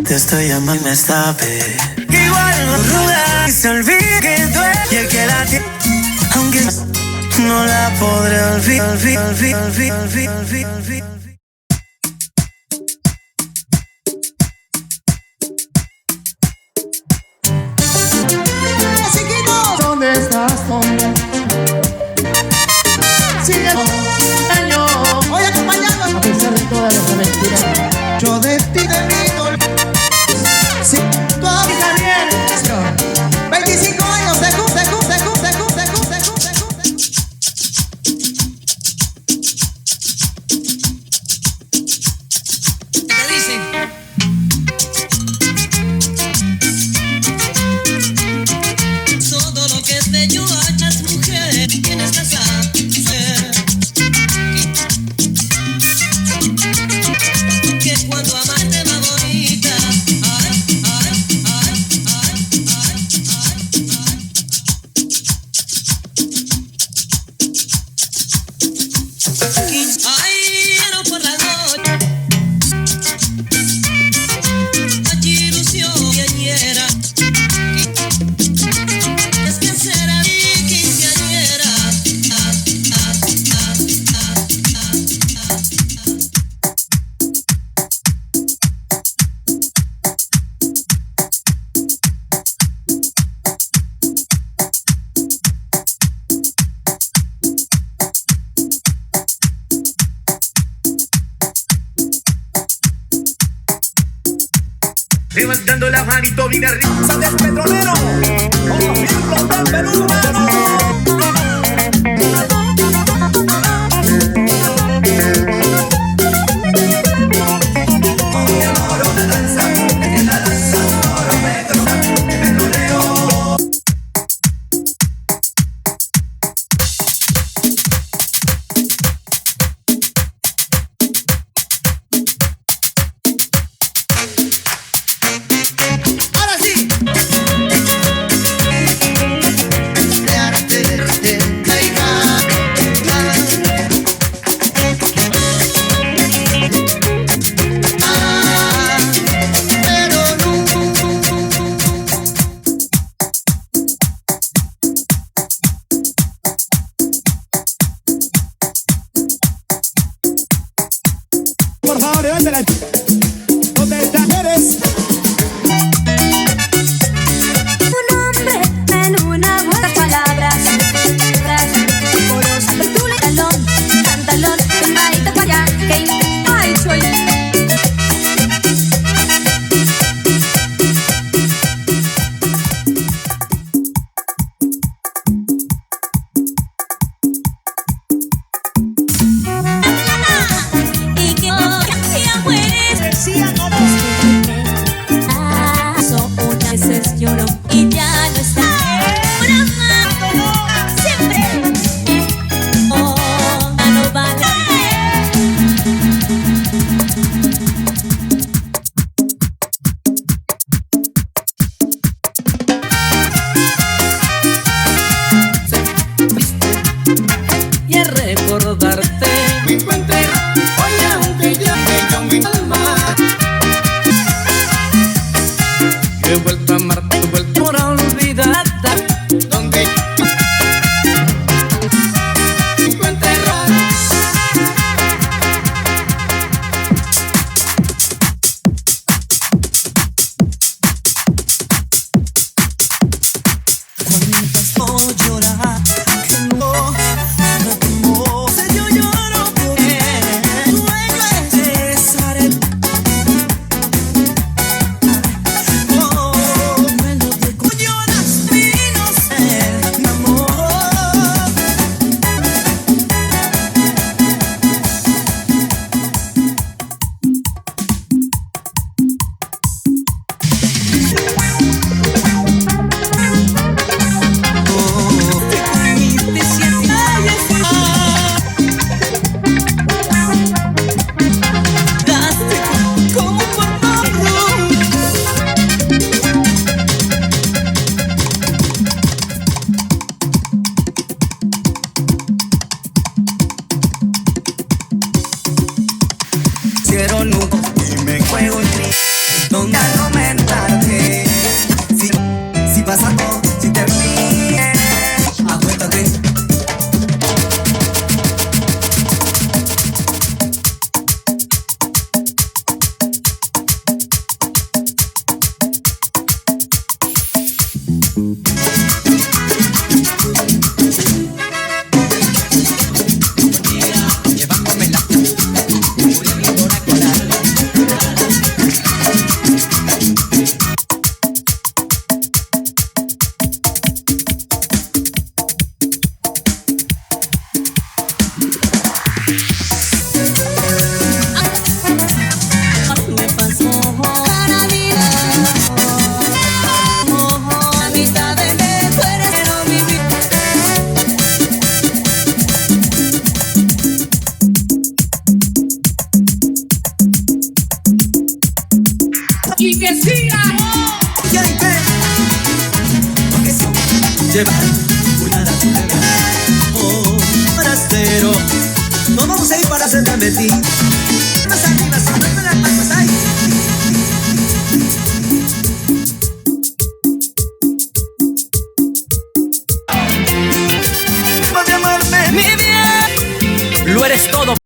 Te estoy llamando y me escape. Igual no ruda y se olvide que duele. Y el que la tiene, aunque no la podré olvidar. ¿Dónde estás? ¿Dónde? Sigue año. Voy acompañando a pesar de todas las aventuras. Yo de ti de mí si tú ahorita vienes 25 años de ¿Qué dicen? Todo lo que es bello hachas mujer tienes que saber que cuando amaste más bonita ay, no por la noche aquí ilusión quinceañera. Es que será mi quinceañera. Levantando la manito bien arriba. ¡Sales petrolero! ¡Con los miembros del Perú, ahora sí. Por favor, levántala. ¿Dónde estás? Eres. Un hombre en una buena palabras. Corosa, apertura y talón, pantalón, tumbadita para allá, que ay, soy. Y que ya fue. Y que siga. Llevar cuidado a tu bebé. Oh, forastero, no vamos a ir para hacer de ti. Más arriba, si no las palmas ahí. De amarme, mi bien, lo eres todo.